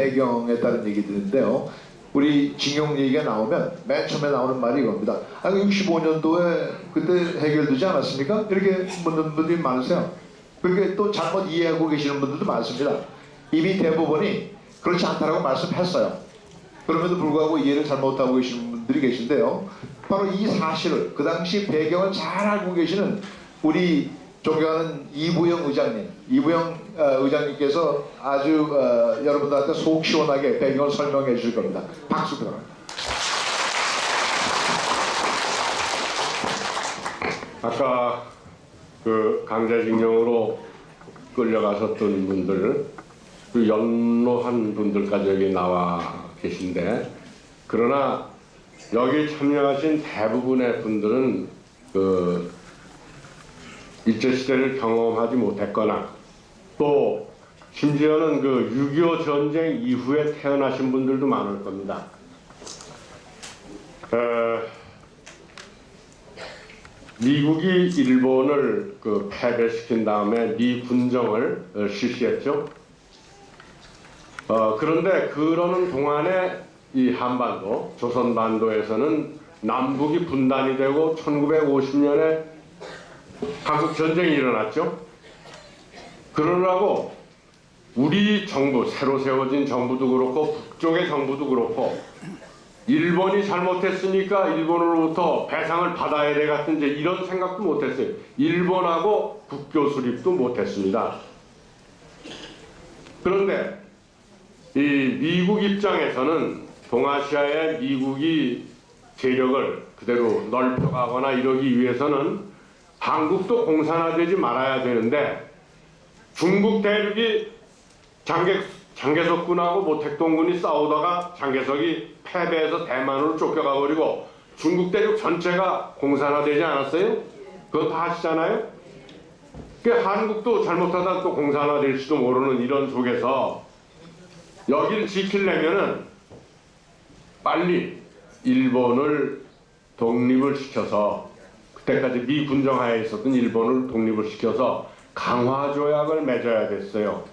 배경에 따른 얘기들인데요. 우리 징용 얘기가 나오면 맨 처음에 나오는 말이 이겁니다. 65년도에 그때 해결되지 않았습니까? 이렇게 묻는 분들이 많으세요. 그렇게 또 잘못 이해하고 계시는 분들도 많습니다. 이미 대법원이 그렇지 않다라고 말씀했어요. 그럼에도 불구하고 이해를 잘못하고 계시는 분들이 계신데요. 바로 이 사실을 그 당시 배경을 잘 알고 계시는 우리 존경하는 이부영 의장님, 의장님께서 아주 여러분들한테 속 시원하게 배경을 설명해 주실 겁니다. 박수 부탁드립니다. 아까 그 강제징용으로 끌려가셨던 분들, 그 연로한 분들까지 여기 나와 계신데, 그러나 여기 참여하신 대부분의 분들은 그 일제시대를 경험하지 못했거나 또 심지어는 그 6.25 전쟁 이후에 태어나신 분들도 많을 겁니다. 미국이 일본을 그 패배시킨 다음에 미군정을 실시했죠. 그런데 그러는 동안에 이 한반도, 조선반도에서는 남북이 분단이 되고 1950년에 한국 전쟁이 일어났죠. 그러라고 우리 정부, 새로 세워진 정부도 그렇고 북쪽의 정부도 그렇고 일본이 잘못했으니까 일본으로부터 배상을 받아야 돼 같은 이제 이런 생각도 못했어요. 일본하고 국교 수립도 못했습니다. 그런데 이 미국 입장에서는 동아시아에 미국이 세력을 그대로 넓혀가거나 이러기 위해서는 한국도 공산화되지 말아야 되는데 중국 대륙이 장개석군하고 모택동군이 싸우다가 장개석이 패배해서 대만으로 쫓겨가 버리고 중국 대륙 전체가 공산화되지 않았어요? 그거 다 아시잖아요? 한국도 잘못하다 또 공산화될지도 모르는 이런 속에서 여기를 지키려면은 빨리 일본을 독립을 시켜서 그때까지 미군정하에 있었던 일본을 독립을 시켜서 강화조약을 맺어야 됐어요.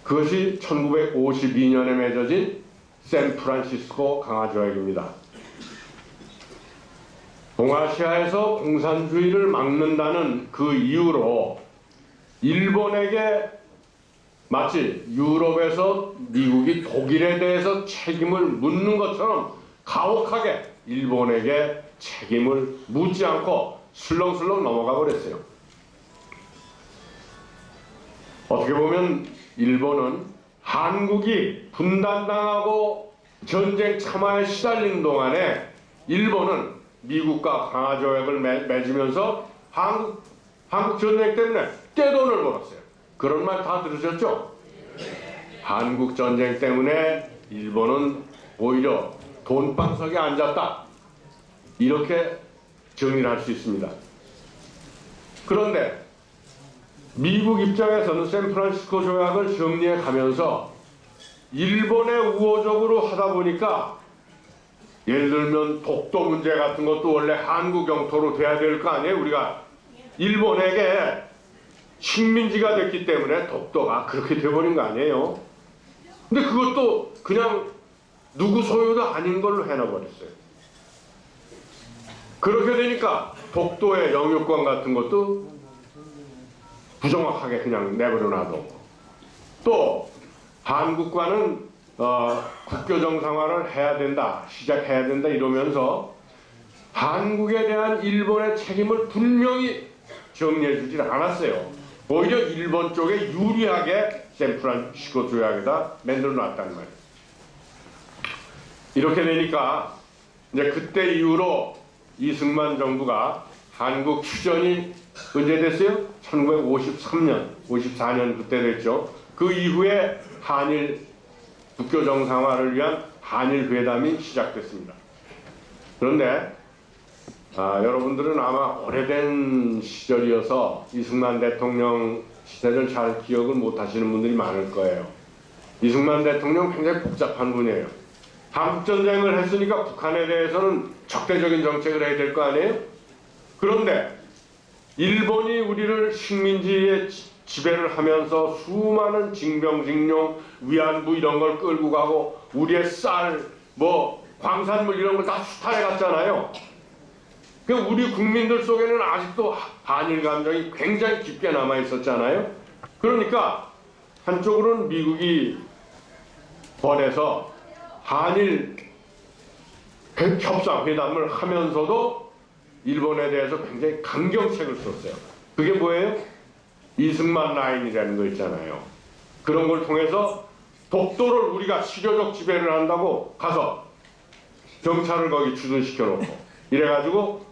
그것이 1952년에 맺어진 샌프란시스코 강화조약입니다. 동아시아에서 공산주의를 막는다는 그 이유로 일본에게 마치 유럽에서 미국이 독일에 대해서 책임을 묻는 것처럼 가혹하게 일본에게 책임을 묻지 않고 슬렁슬렁 넘어가 버렸어요. 어떻게 보면 일본은 한국이 분단당하고 전쟁 참화에 시달리는 동안에 일본은 미국과 강화조약을 맺으면서 한국 전쟁 때문에 떼돈을 벌었어요. 그런 말 다 들으셨죠? 한국 전쟁 때문에 일본은 오히려 돈방석에 앉았다. 이렇게 정리를 할 수 있습니다. 그런데 미국 입장에서는 샌프란시스코 조약을 정리해 가면서 일본에 우호적으로 하다 보니까 예를 들면 독도 문제 같은 것도 원래 한국 영토로 돼야 될 거 아니에요? 우리가 일본에게 식민지가 됐기 때문에 독도가 그렇게 돼버린 거 아니에요? 근데 그것도 그냥 누구 소유도 아닌 걸로 해놔버렸어요. 그렇게 되니까 독도의 영유권 같은 것도 부정확하게 그냥 내버려 놔두고 또 한국과는 국교 정상화를 해야 된다, 시작해야 된다 이러면서 한국에 대한 일본의 책임을 분명히 정리해 주질 않았어요. 오히려 일본 쪽에 유리하게 샌프란시스코 조약에다 만들어 놨다는 말이에요. 이렇게 되니까 이제 그때 이후로 이승만 정부가 한국 휴전이 언제 됐어요? 1953년, 54년 그때 됐죠. 그 이후에 한일 국교 정상화를 위한 한일 회담이 시작됐습니다. 그런데 여러분들은 아마 오래된 시절이어서 이승만 대통령 시대를 잘 기억을 못 하시는 분들이 많을 거예요. 이승만 대통령 굉장히 복잡한 분이에요. 한국전쟁을 했으니까 북한에 대해서는 적대적인 정책을 해야 될 거 아니에요? 그런데 일본이 우리를 식민지에 지배를 하면서 수많은 징병징용, 위안부 이런 걸 끌고 가고 우리의 쌀, 뭐 광산물 이런 걸 다 수탈해 갔잖아요. 그 우리 국민들 속에는 아직도 반일 감정이 굉장히 깊게 남아 있었잖아요. 그러니까 한쪽으로는 미국이 번해서 한일 협상 회담을 하면서도 일본에 대해서 굉장히 강경책을 썼어요. 그게 뭐예요? 이승만 라인이라는 거 있잖아요. 그런 걸 통해서 독도를 우리가 치료적 지배를 한다고 가서 경찰을 거기 주둔시켜 놓고 이래가지고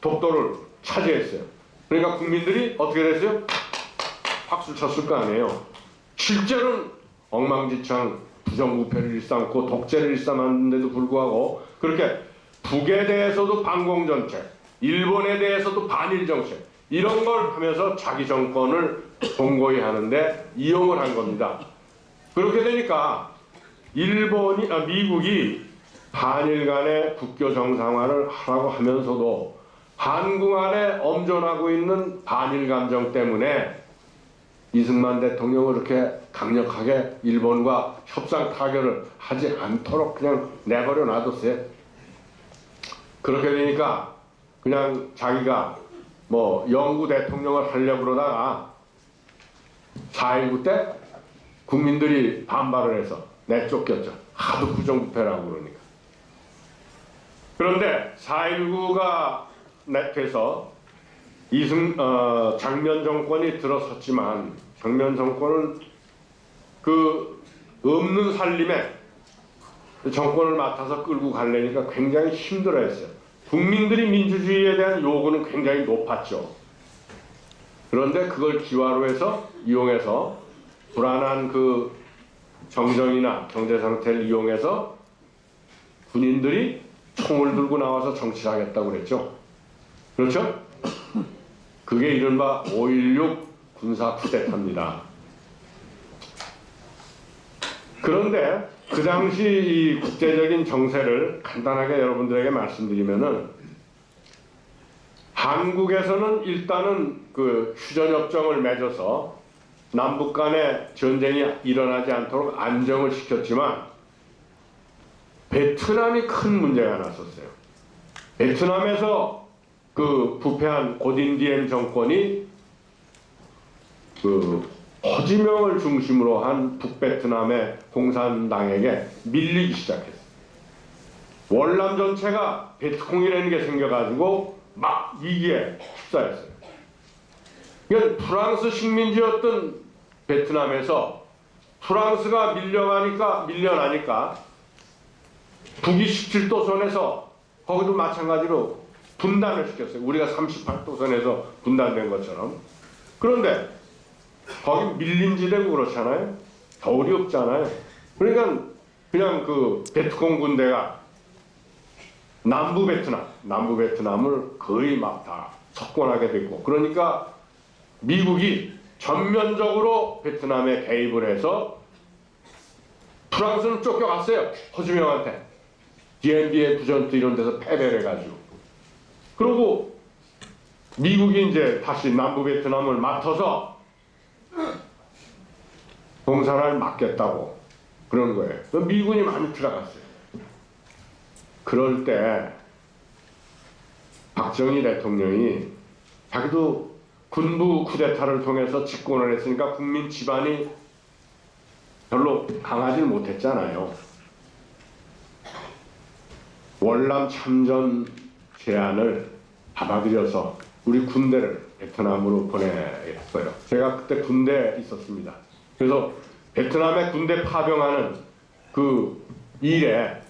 독도를 차지했어요. 그러니까 국민들이 어떻게 됐어요? 박수 쳤을 거 아니에요. 실제로는 엉망진창 부정부패를 일삼고 독재를 일삼았는데도 불구하고 그렇게 북에 대해서도 반공정책, 일본에 대해서도 반일정책 이런 걸 하면서 자기 정권을 공고히 하는데 이용을 한 겁니다. 그렇게 되니까 미국이 한일 간의 국교 정상화를 하라고 하면서도 한국 안에 엄존하고 있는 반일 감정 때문에 이승만 대통령을 이렇게 강력하게 일본과 협상 타결을 하지 않도록 그냥 내버려 놔뒀어요. 그렇게 되니까 그냥 자기가 뭐 영구 대통령을 하려고 그러다가 4.19 때 국민들이 반발을 해서 내쫓겼죠. 하도 부정부패라고 그러니까. 그런데 4.19가 돼서 장면 정권이 들어섰지만 장면 정권은 그 없는 살림에 정권을 맡아서 끌고 가려니까 굉장히 힘들어했어요. 국민들이 민주주의에 대한 요구는 굉장히 높았죠. 그런데 그걸 기화로 해서 이용해서 불안한 그 정정이나 경제 상태를 이용해서 군인들이 총을 들고 나와서 정치를 하겠다고 그랬죠. 그렇죠? 그게 이른바 5.16 군사 쿠데타입니다. 그런데 그 당시 이 국제적인 정세를 간단하게 여러분들에게 말씀드리면은 한국에서는 일단은 그 휴전협정을 맺어서 남북 간의 전쟁이 일어나지 않도록 안정을 시켰지만 베트남이 큰 문제가 났었어요. 베트남에서 그 부패한 고딘디엔 정권이 그 호지명을 중심으로 한 북베트남의 공산당에게 밀리기 시작했어요. 월남 전체가 베트콩이라는 게 생겨가지고 막 위기에 휩싸였어요. 그러니까 프랑스 식민지였던 베트남에서 프랑스가 밀려나니까 북이 17도선에서 거기도 마찬가지로 분단을 시켰어요. 우리가 38도선에서 분단된 것처럼. 그런데 거기 밀림지대고 그렇잖아요. 겨울이 없잖아요. 그러니까 그냥 그 베트콩 군대가 남부 베트남을 거의 막 다 석권하게 됐고, 그러니까 미국이 전면적으로 베트남에 개입을 해서 프랑스는 쫓겨갔어요. 호주명한테. DMB의 부전투 이런 데서 패배를 해가지고. 그리고 미국이 이제 다시 남부 베트남을 맡아서 공산화를 막겠다고 그러는 거예요. 미군이 많이 들어갔어요. 그럴 때 박정희 대통령이 자기도 군부 쿠데타를 통해서 집권을 했으니까 국민 지반이 별로 강하지는 못했잖아요. 월남 참전 제안을 받아들여서 우리 군대를 베트남으로 보내겠어요. 제가 그때 군대에 있었습니다. 그래서 베트남에 군대 파병하는 그 일에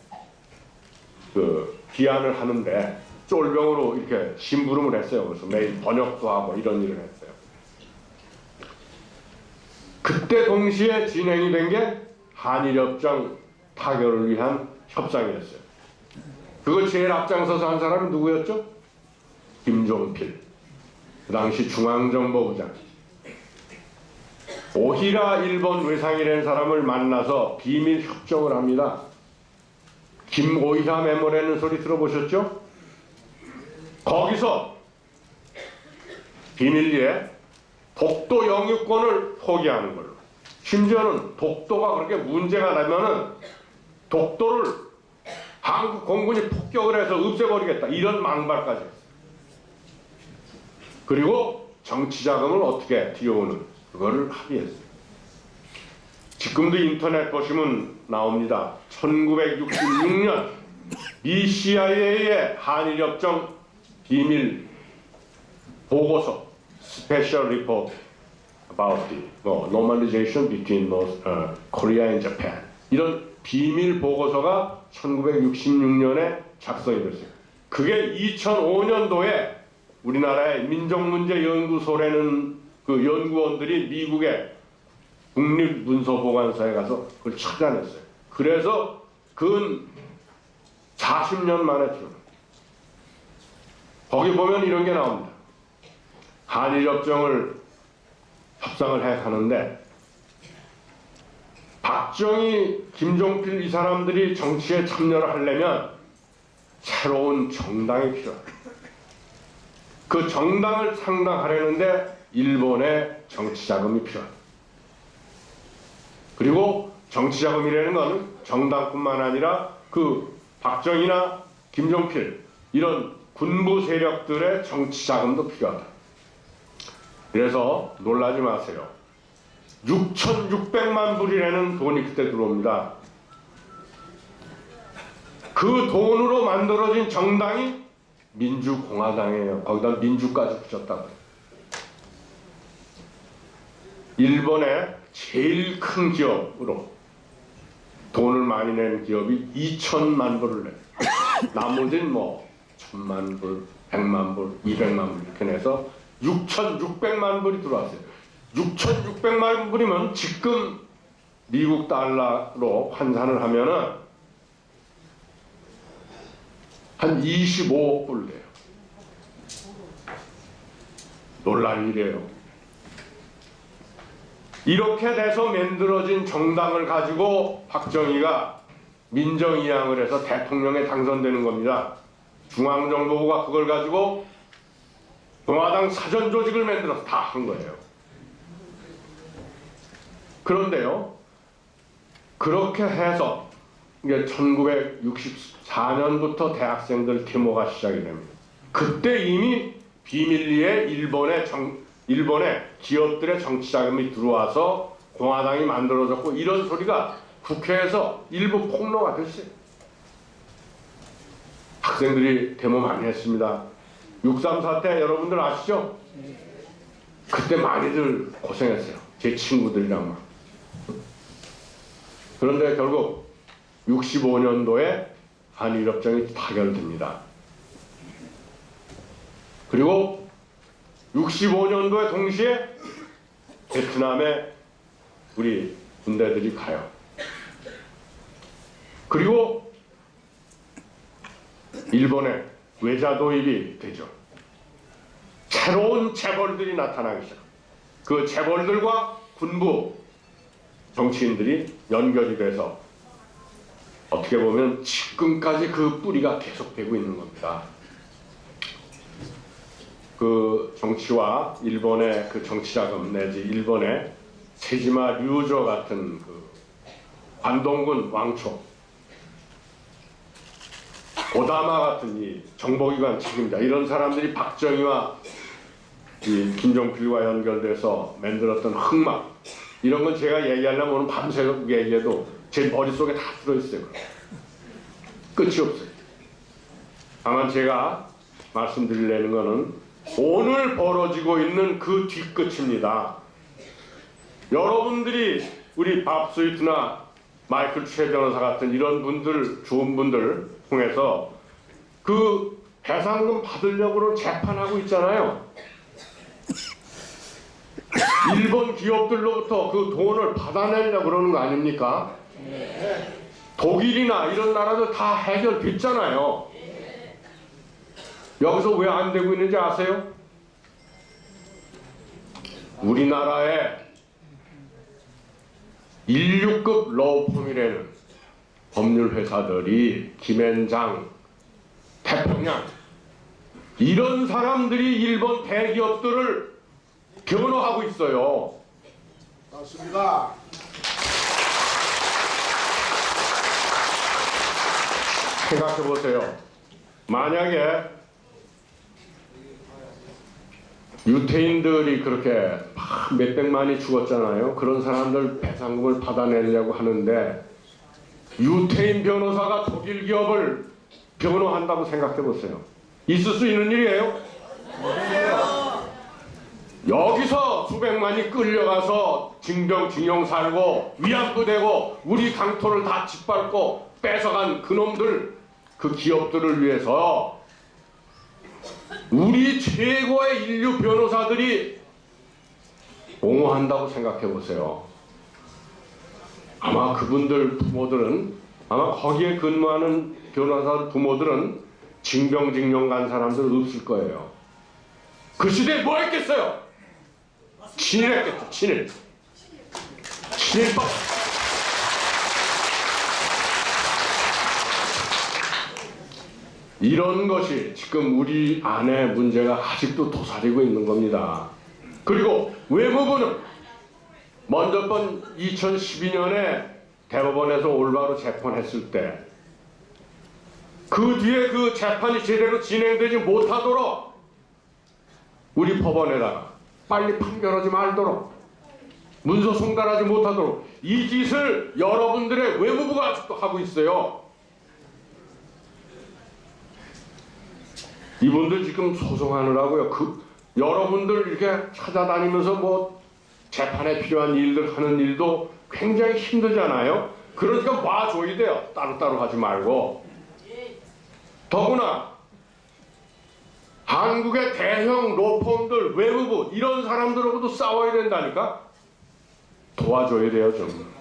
그 기한을 하는데 쫄병으로 이렇게 심부름을 했어요. 그래서 매일 번역도 하고 이런 일을 했어요. 그때 동시에 진행이 된 게 한일협정 타결을 위한 협상이었어요. 그걸 제일 앞장서서 한 사람이 누구였죠? 김종필. 그 당시 중앙정보부장. 오히라 일본 외상이라는 사람을 만나서 비밀 협정을 합니다. 김오히라 메모라는 소리 들어보셨죠? 거기서 비밀리에 독도 영유권을 포기하는 걸로. 심지어는 독도가 그렇게 문제가 나면은 독도를 한국 공군이 폭격을 해서 없애버리겠다. 이런 망발까지 했어요. 그리고 정치자금을 어떻게 들여오는 그거를 합의했어요. 지금도 인터넷 보시면 나옵니다. 1966년 미 CIA의 한일협정 비밀 보고서 Special Report about the normalization between Korea and Japan 이런 비밀 보고서가 1966년에 작성이 됐어요. 그게 2005년도에 우리나라의 민족문제연구소라는 그 연구원들이 미국의 국립문서보관소에 가서 그걸 찾아냈어요. 그래서 근 40년 만에 드러나요. 거기 보면 이런 게 나옵니다. 한일협정을 협상을 해 가는데 박정희, 김종필 이 사람들이 정치에 참여를 하려면 새로운 정당이 필요합니다. 그 정당을 상당하려는데 일본의 정치자금이 필요합니다. 그리고 정치자금이라는 건 정당뿐만 아니라 그 박정희나 김종필 이런 군부 세력들의 정치자금도 필요하다. 그래서 놀라지 마세요. 6,600만 불이라는 돈이 그때 들어옵니다. 그 돈으로 만들어진 정당이 민주공화당이에요. 거기다 민주까지 붙였다고. 일본의 제일 큰 기업으로 돈을 많이 낸 기업이 2천만 불을 내요. 나머지는 뭐 1,000만 불, 100만 불, 200만 불 이렇게 내서 6,600만 불이 들어왔어요. 6,600만 불이면 지금 미국 달러로 환산을 하면은 한 25억 불 돼요. 놀랄 일이에요. 이렇게 돼서 만들어진 정당을 가지고 박정희가 민정이양을 해서 대통령에 당선되는 겁니다. 중앙정보부가 그걸 가지고 공화당 사전 조직을 만들어서 다 한 거예요. 그런데요, 그렇게 해서 이게 1964년부터 대학생들 데모가 시작이 됩니다. 그때 이미 비밀리에 일본의 기업들의 정치자금이 들어와서 공화당이 만들어졌고 이런 소리가 국회에서 일부 폭로가 됐어요. 학생들이 데모 많이 했습니다. 6.3 사태 여러분들 아시죠? 그때 많이들 고생했어요. 제 친구들이랑 막. 그런데 결국 65년도에 한일협정이 타결됩니다. 그리고 65년도에 동시에 베트남에 우리 군대들이 가요. 그리고 일본에 외자 도입이 되죠. 새로운 재벌들이 나타나기 시작합니다. 그 재벌들과 군부 정치인들이 연결이 돼서 어떻게 보면 지금까지 그 뿌리가 계속되고 있는 겁니다. 그 정치와 일본의 그 정치자금 내지 일본의 세지마 류조 같은 그 관동군 왕초 오다마 같은 이 정보기관 책임자 이런 사람들이 박정희와 이 김종필과 연결돼서 만들었던 흑막 이런 건 제가 얘기하려면 오늘 밤새도록 얘기해도 제 머릿속에 다 들어있어요. 끝이 없어요. 다만 제가 말씀드리려는 거는 오늘 벌어지고 있는 그 뒤끝입니다. 여러분들이 우리 밥 스위트나 마이클 최 변호사 같은 이런 분들, 좋은 분들 통해서 그 배상금 받으려고 재판하고 있잖아요. 일본 기업들로부터 그 돈을 받아내려고 그러는 거 아닙니까? 독일이나 이런 나라도 다 해결됐잖아요. 여기서 왜 안 되고 있는지 아세요? 우리나라의 16급 로펌이라는 법률회사들이 김앤장, 태평양 이런 사람들이 일본 대기업들을 변호하고 있어요. 맞습니다. 생각해 보세요. 만약에 유태인들이 그렇게 몇백만이 죽었잖아요. 그런 사람들 배상금을 받아내려고 하는데 유태인 변호사가 독일 기업을 변호한다고 생각해 보세요. 있을 수 있는 일이에요? 여기서 수백만이 끌려가서 징병 살고 위안부 되고 우리 강토를 다 짓밟고 뺏어간 그놈들, 그 기업들을 위해서 우리 최고의 인류 변호사들이 옹호한다고 생각해 보세요. 아마 그분들 부모들은, 아마 거기에 근무하는 변호사 부모들은 징병 간 사람들 없을 거예요. 그 시대에 뭐 했겠어요? 친일했겠죠. 친일법. 이런 것이 지금 우리 안에 문제가 아직도 도사리고 있는 겁니다. 그리고 외무부는 먼저 번 2012년에 대법원에서 올바로 재판했을 때 그 뒤에 그 재판이 제대로 진행되지 못하도록 우리 법원에다가 빨리 판결하지 말도록 문서 송달하지 못하도록 이 짓을 여러분들의 외무부가 아직도 하고 있어요. 이분들 지금 소송하느라고요. 여러분들 이렇게 찾아다니면서 뭐 재판에 필요한 일들 하는 일도 굉장히 힘들잖아요. 그러니까 와줘야 돼요. 따로따로 하지 말고. 더구나 한국의 대형 로펌들, 외무부 이런 사람들하고도 싸워야 된다니까. 도와줘야 돼요 좀.